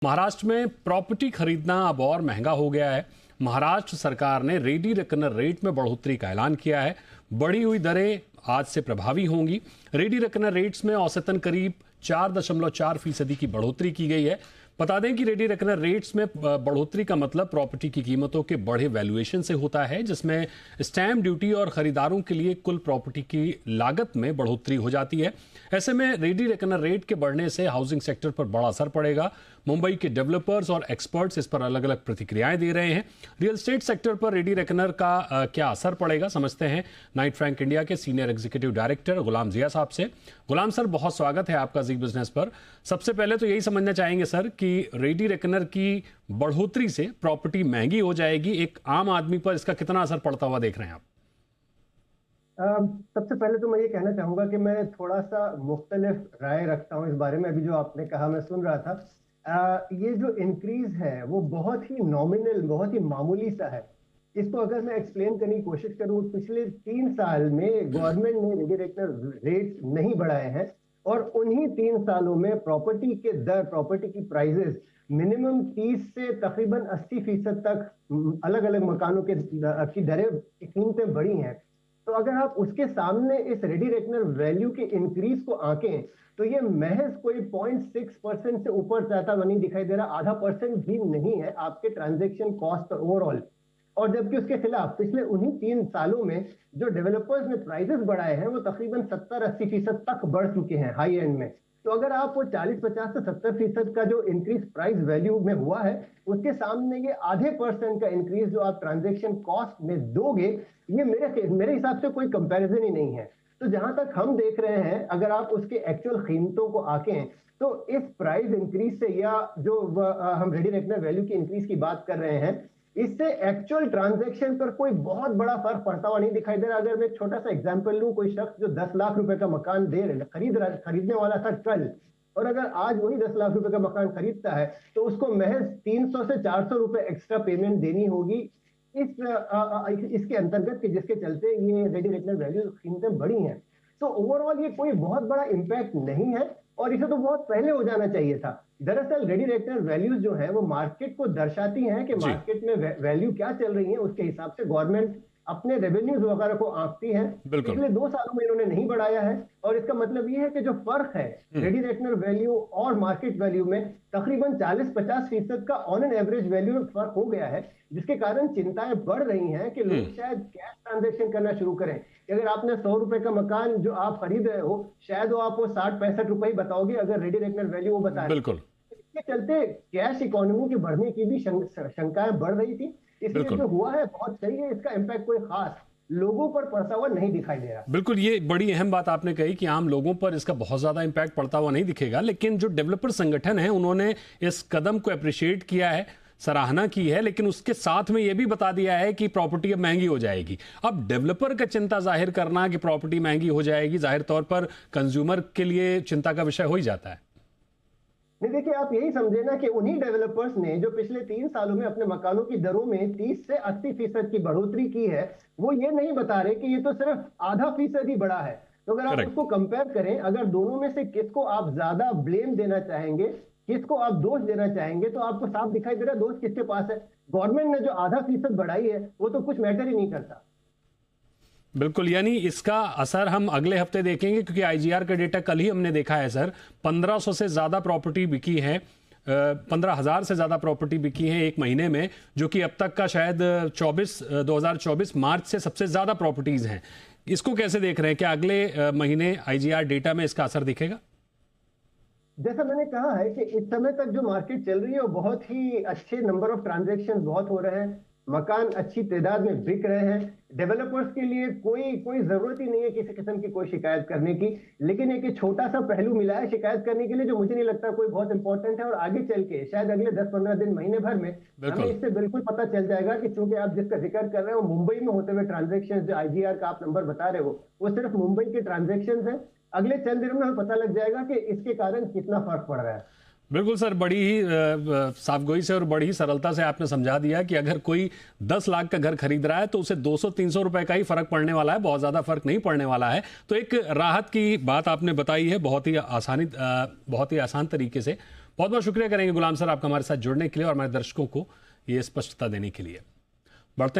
महाराष्ट्र में प्रॉपर्टी खरीदना अब और महंगा हो गया है। महाराष्ट्र सरकार ने रेडी रेकनर रेट में बढ़ोतरी का ऐलान किया है। बढ़ी हुई दरें आज से प्रभावी होंगी। रेडी रेकनर रेट्स में औसतन करीब 4.4% की बढ़ोतरी की गई है। बता दें कि रेडी रेकनर रेट्स में बढ़ोतरी का मतलब प्रॉपर्टी की कीमतों के बढ़े वैल्यूएशन से होता है, जिसमें स्टैम्प ड्यूटी और खरीदारों के लिए कुल प्रॉपर्टी की लागत में बढ़ोतरी हो जाती है। ऐसे में रेडी रेकनर रेट के बढ़ने से हाउसिंग सेक्टर पर बड़ा असर पड़ेगा। मुंबई के डेवलपर्स और एक्सपर्ट्स इस पर अलग अलग प्रतिक्रियाएं दे रहे हैं। रियल एस्टेट सेक्टर पर रेडी रेकनर का क्या असर पड़ेगा, समझते हैं नाइट फ्रैंक इंडिया के सीनियर एग्जीक्यूटिव डायरेक्टर गुलाम जिया साहब से। गुलाम सर, बहुत स्वागत है आपका जी बिजनेस पर। सबसे पहले तो यही समझना चाहेंगे सर कि रेडी रेकनर की बढ़ोतरी से प्रॉपर्टी महंगी हो जाएगी, एक आम आदमी पर इसका कितना असर पड़ता हुआ देख रहे हैं आप? सबसे पहले तो मैं ये कहना चाहूंगा कि मैं थोड़ा सा मुख्तलिफ राय रखता हूँ इस बारे में। अभी जो आपने कहा मैं सुन रहा था, ये जो इंक्रीज है वो बहुत ही नॉमिनल, बहुत ही मामूली सा है। इसको अगर मैं एक्सप्लेन करने की कोशिश करूँ, पिछले 3 साल में गवर्नमेंट ने रेडी रेकनर रेट्स नहीं बढ़ाए हैं और उन्हीं 3 सालों में प्रॉपर्टी के दर, प्रॉपर्टी की प्राइजेस मिनिमम 30 से तकरीबन 80% तक अलग अलग मकानों की दरें, कीमतें बढ़ी हैं। तो अगर आप उसके सामने इस रेडी रेकनर वैल्यू के इंक्रीज को आंकें तो ये महज कोई 0.6% से ऊपर जाता हुआ नहीं दिखाई दे रहा, आधा परसेंट भी नहीं है आपके ट्रांजैक्शन कॉस्ट ओवरऑल। और जबकि उसके खिलाफ पिछले उन्हीं 3 सालों में जो डेवलपर्स ने प्राइसेस बढ़ाए हैं वो तकरीबन 70-80% तक बढ़ चुके हैं हाई एंड में। तो अगर आप वो 40-50 से 70% का जो इंक्रीज प्राइस वैल्यू में हुआ है, उसके सामने ये आधे % का इंक्रीज जो आप ट्रांजैक्शन कॉस्ट में दोगे, ये मेरे हिसाब से कोई कंपैरिजन ही नहीं है। तो जहां तक हम देख रहे हैं, अगर आप उसके एक्चुअल कीमतों को आंकें तो इस प्राइस इंक्रीज से या जो हम रेडी रेकनर वैल्यू की इंक्रीज की बात कर रहे हैं, इससे एक्चुअल ट्रांजैक्शन पर कोई बहुत बड़ा फर्क पड़ता हुआ नहीं दिखाई दे रहा। अगर मैं एक छोटा सा एग्जांपल लूं, कोई शख्स जो 10 लाख रुपए का मकान खरीदने वाला था कल, और अगर आज वही 10 लाख रुपए का मकान खरीदता है तो उसको महज 300 से 400 रुपए एक्स्ट्रा पेमेंट देनी होगी इसके अंतर्गत, जिसके चलते ये रेडी रेकनर वैल्यू कीमतें बढ़ी हैं। तो ओवरऑल ये कोई बहुत बड़ा इंपैक्ट नहीं है और इसे तो बहुत पहले हो जाना चाहिए था। दरअसल रेडी रेकनर वैल्यूज जो है वो मार्केट को दर्शाती हैं कि मार्केट में वैल्यू क्या चल रही है, उसके हिसाब से गवर्नमेंट अपने रेवेन्यूज वगैरह को आंकती है। पिछले 2 सालों में इन्होंने नहीं बढ़ाया है और इसका मतलब ये है कि जो फर्क है रेडी रेकनर वैल्यू और मार्केट वैल्यू में तकरीबन 40-50% का ऑन एन एवरेज वैल्यू में फर्क हो गया है, जिसके कारण चिंताएं बढ़ रही हैं कि लोग शायद कैश ट्रांजेक्शन करना शुरू करें। अगर आपने 100 रुपए का मकान जो आप खरीद रहे हो, शायद वो आपको 60-65 रुपए बताओगे अगर रेडी रेकनर वैल्यू वो बता रहे। इसके चलते कैश इकोनॉमी के बढ़ने की भी शंकाएं बढ़ रही थी। इसलिए जो हुआ है बहुत सही है, इसका इम्पैक्ट कोई खास लोगों पर पड़ता हुआ नहीं दिखाई दे रहा। बिल्कुल, ये बड़ी अहम बात आपने कही कि आम लोगों पर इसका बहुत ज्यादा इम्पैक्ट पड़ता हुआ नहीं दिखेगा, लेकिन जो डेवलपर संगठन है उन्होंने इस कदम को अप्रिशिएट किया है, सराहना की है, लेकिन उसके साथ में यह भी बता दिया है कि प्रॉपर्टी अब महंगी हो जाएगी। अब डेवलपर का चिंता जाहिर करना कि प्रॉपर्टी महंगी हो जाएगी, जाहिर तौर पर कंज्यूमर के लिए चिंता का विषय हो ही जाता है। नहीं, देखिए, आप यही समझे ना कि उन्हीं डेवलपर्स ने जो पिछले 3 सालों में अपने मकानों की दरों में 30 से 80% की बढ़ोतरी की है, वो ये नहीं बता रहे कि ये तो सिर्फ आधा फीसद ही बढ़ा है। तो अगर आप उसको कंपेयर करें, अगर दोनों में से किसको आप ज्यादा ब्लेम देना चाहेंगे, किसको आप दोष देना चाहेंगे, तो आपको साफ दिखाई दे रहा है दोष किसके पास है। गवर्नमेंट ने जो आधा फीसद बढ़ाई है वो तो कुछ मैटर ही नहीं करता। बिल्कुल, यानी इसका असर हम अगले हफ्ते देखेंगे, क्योंकि आईजीआर का डेटा कल ही हमने देखा है सर। 1500 से ज्यादा प्रॉपर्टी बिकी है, 15,000 से ज्यादा प्रॉपर्टी बिकी है एक महीने में, जो कि अब तक का शायद 2024 मार्च से सबसे ज्यादा प्रॉपर्टीज हैं। इसको कैसे देख रहे हैं, क्या अगले महीने आईजीआर डेटा में इसका असर दिखेगा? जैसा मैंने कहा है कि इस समय तक जो मार्केट चल रही है वो बहुत ही अच्छे नंबर ऑफ ट्रांजैक्शन बहुत हो रहे हैं, मकान अच्छी तादाद में बिक रहे हैं। डेवलपर्स के लिए कोई जरूरत ही नहीं है किसी किस्म की कोई शिकायत करने की। लेकिन एक छोटा सा पहलू मिला है शिकायत करने के लिए, जो मुझे नहीं लगता कोई बहुत इंपॉर्टेंट है, और आगे चल के शायद अगले 10-15 दिन, महीने भर में हमें इससे बिल्कुल पता चल जाएगा कि चूंकि आप जिसका जिक्र कर रहे हो मुंबई में होते हुए ट्रांजेक्शन, जो आईजीआर का आप नंबर बता रहे हो, वो सिर्फ मुंबई के ट्रांजेक्शन है। अगले चंद दिनों में हमें पता लग जाएगा कि इसके कारण कितना फर्क पड़ रहा है। बिल्कुल सर, बड़ी ही साफगोई से और बड़ी ही सरलता से आपने समझा दिया कि अगर कोई 10 लाख का घर खरीद रहा है तो उसे 200-300 रुपए का ही फर्क पड़ने वाला है, बहुत ज्यादा फर्क नहीं पड़ने वाला है। तो एक राहत की बात आपने बताई है बहुत ही आसान तरीके से। बहुत बहुत शुक्रिया करेंगे गुलाम सर आपका हमारे साथ जुड़ने के लिए और हमारे दर्शकों को ये स्पष्टता देने के लिए। बढ़ते